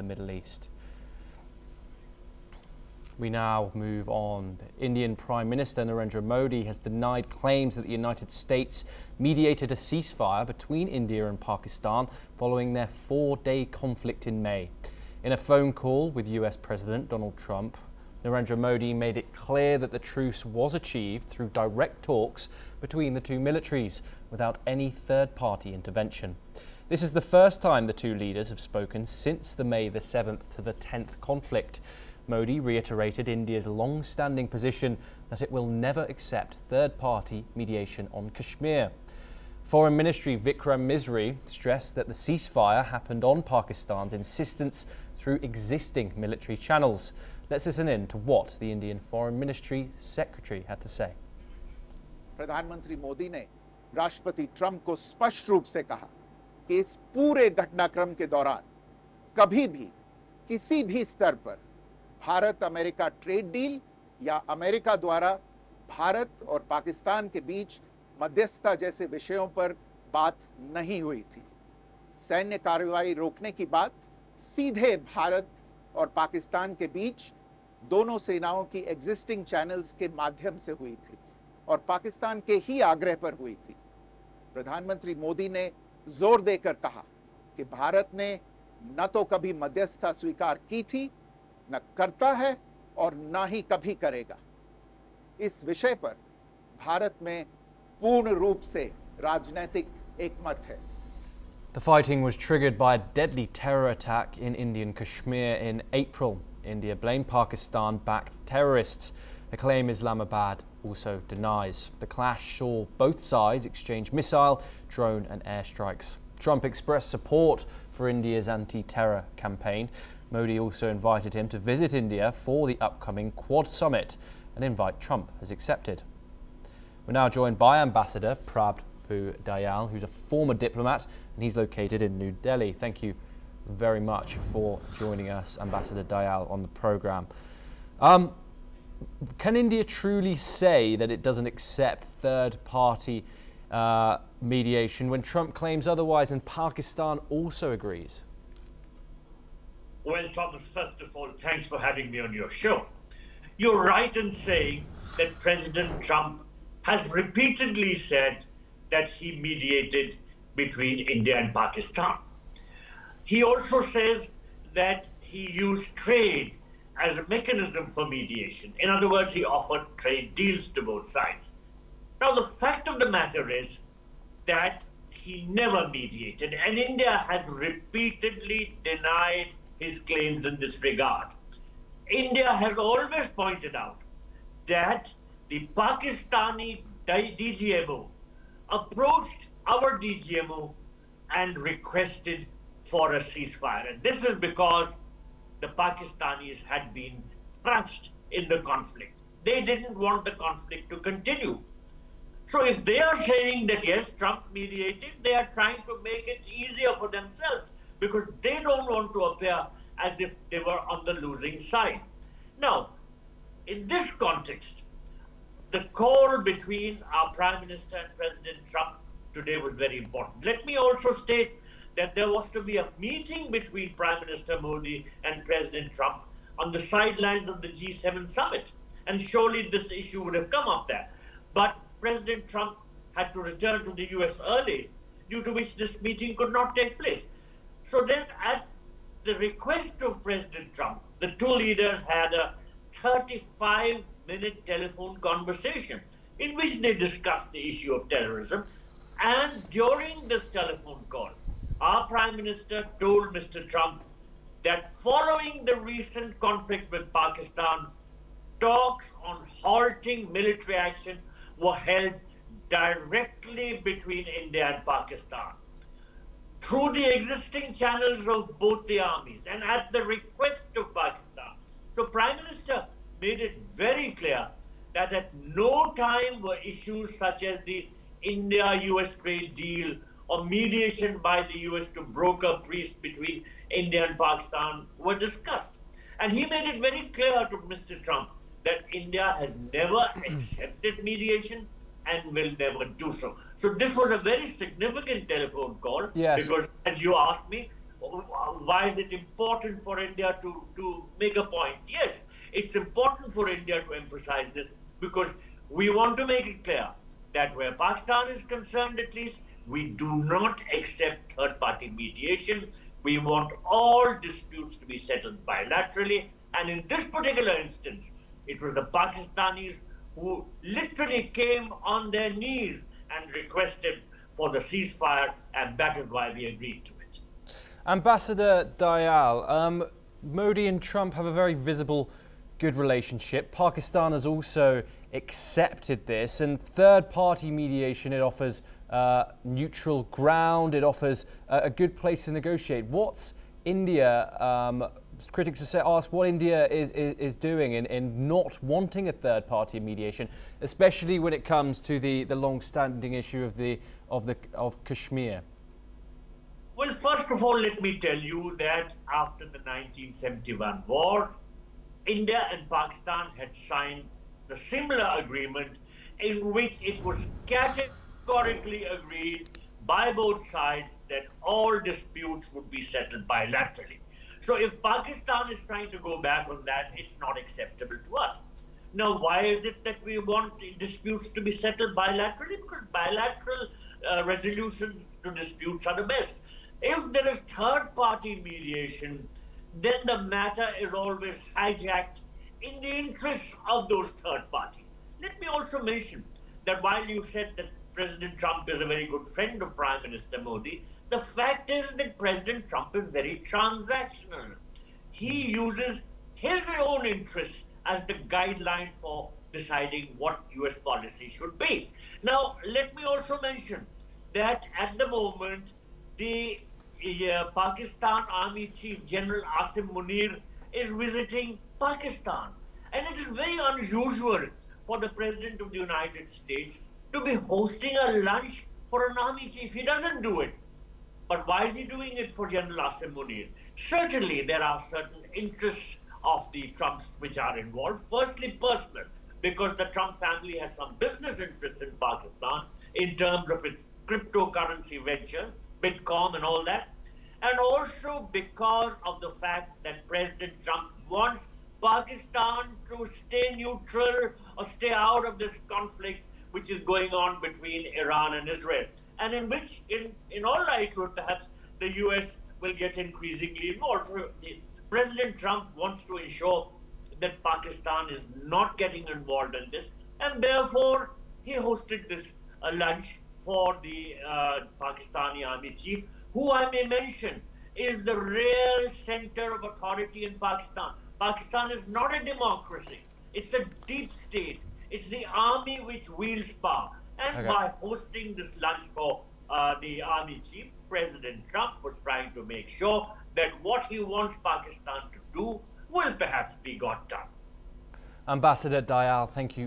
Middle East. We now move on. The Indian Prime Minister Narendra Modi has denied claims that the United States mediated a ceasefire between India and Pakistan following their 4-day conflict in May. In a phone call with US President Donald Trump, Narendra Modi made it clear that the truce was achieved through direct talks between the two militaries without any third-party intervention. This is the first time the two leaders have spoken since the May the 7th to the 10th conflict. Modi reiterated India's long-standing position that it will never accept third-party mediation on Kashmir. Foreign Ministry Vikram Misri stressed that the ceasefire happened on Pakistan's insistence through existing military channels. Let's listen in to what the Indian Foreign Ministry Secretary had to say. प्रधानमंत्री मोदी ने राष्ट्रपति Trump को स्पष्ट रूप से कहा कि इस पूरे घटनाक्रम के दौरान कभी भी किसी भी स्तर पर भारत अमेरिका ट्रेड डील या अमेरिका द्वारा भारत और पाकिस्तान के बीच मध्यस्थता जैसे विषयों पर बात नहीं हुई थी। सैन्य कार्रवाई रोकने की बात सीधे भारत और पाकिस्तान के बीच दोनों सेनाओं की एग्जिस्टिंग चैनल्स के माध्यम से हुई थी और पाकिस्तान के ही आग्रह पर हुई थी। प्रधानमंत्री मोदी ने जोर देकर कहा कि भारत ने न तो कभी मध्यस्थता स्वीकार की थी, न करता है और न ही कभी करेगा। इस विषय पर भारत में पूर्ण रूप से राजनीतिक एकमत है। The fighting was triggered by a deadly terror attack in Indian Kashmir in April. India blamed Pakistan-backed terrorists, a claim Islamabad also denies. The clash saw both sides exchange missile, drone and airstrikes. Trump expressed support for India's anti-terror campaign. Modi also invited him to visit India for the upcoming Quad summit. An invite Trump has accepted. We're now joined by Ambassador Prabhu Dayal, who's a former diplomat, and he's located in New Delhi. Thank you very much for joining us, Ambassador Dayal, on the programme. Can India truly say that it doesn't accept third-party mediation when Trump claims otherwise and Pakistan also agrees? Well, Thomas, first of all, thanks for having me on your show. You're right in saying that President Trump has repeatedly said that he mediated between India and Pakistan. He also says that he used trade as a mechanism for mediation. In other words, he offered trade deals to both sides. Now, the fact of the matter is that he never mediated, and India has repeatedly denied his claims in this regard. India has always pointed out that the Pakistani DGMO approached our DGMO and requested for a ceasefire. And this is because the Pakistanis had been crushed in the conflict. They didn't want the conflict to continue. So if they are saying that yes, Trump mediated, they are trying to make it easier for themselves because they don't want to appear as if they were on the losing side. Now, in this context, the call between our Prime Minister and President Trump today was very important. Let me also state that there was to be a meeting between Prime Minister Modi and President Trump on the sidelines of the G7 summit. And surely this issue would have come up there. But President Trump had to return to the US early, due to which this meeting could not take place. So then at the request of President Trump, the two leaders had a 35-minute telephone conversation in which they discussed the issue of terrorism. And during this telephone call, our Prime Minister told Mr. Trump that following the recent conflict with Pakistan, talks on halting military action were held directly between India and Pakistan through the existing channels of both the armies and at the request of Pakistan. So Prime Minister made it very clear that at no time were issues such as the India-US trade deal or mediation by the US to broker peace between India and Pakistan were discussed. And he made it very clear to Mr. Trump that India has never accepted mediation and will never do so. So this was a very significant telephone call, yes, because as you asked me, why is it important for India to make a point? Yes, it's important for India to emphasize this because we want to make it clear that where Pakistan is concerned, at least, we do not accept third-party mediation. We want all disputes to be settled bilaterally. And in this particular instance, it was the Pakistanis who literally came on their knees and requested for the ceasefire, and that is why we agreed to it. Ambassador Dayal, Modi and Trump have a very visible good relationship. Pakistan has also accepted this, and third-party mediation, it offers neutral ground, it offers a good place to negotiate. What's India, critics ask what India is doing in not wanting a third-party mediation, especially when it comes to the long-standing issue of Kashmir? Well, first of all, let me tell you that after the 1971 war, India and Pakistan had signed a similar agreement in which it was categorically agreed by both sides that all disputes would be settled bilaterally. So if Pakistan is trying to go back on that, it's not acceptable to us. Now, why is it that we want disputes to be settled bilaterally? Because bilateral resolutions to disputes are the best. If there is third-party mediation, then the matter is always hijacked in the interests of those third parties. Let me also mention that while you said that President Trump is a very good friend of Prime Minister Modi, the fact is that President Trump is very transactional. He uses his own interests as the guideline for deciding what US policy should be. Now, let me also mention that at the moment, the Pakistan Army Chief General Asim Munir is visiting Pakistan. And it is very unusual for the President of the United States to be hosting a lunch for an army chief. He doesn't do it. But why is he doing it for General Asim Munir? Certainly, there are certain interests of the Trumps which are involved. Firstly, personal, because the Trump family has some business interests in Pakistan in terms of its cryptocurrency ventures, Bitcoin and all that. And also because of the fact that President Trump wants Pakistan to stay neutral or stay out of this conflict which is going on between Iran and Israel, and in which, in all likelihood, perhaps the US will get increasingly involved. President Trump wants to ensure that Pakistan is not getting involved in this, and therefore he hosted this lunch for the Pakistani army chief, who I may mention is the real center of authority in Pakistan. Pakistan is not a democracy. It's a deep state. It's the army which wields power. And by hosting this lunch for the army chief, President Trump was trying to make sure that what he wants Pakistan to do will perhaps be got done. Ambassador Dayal, thank you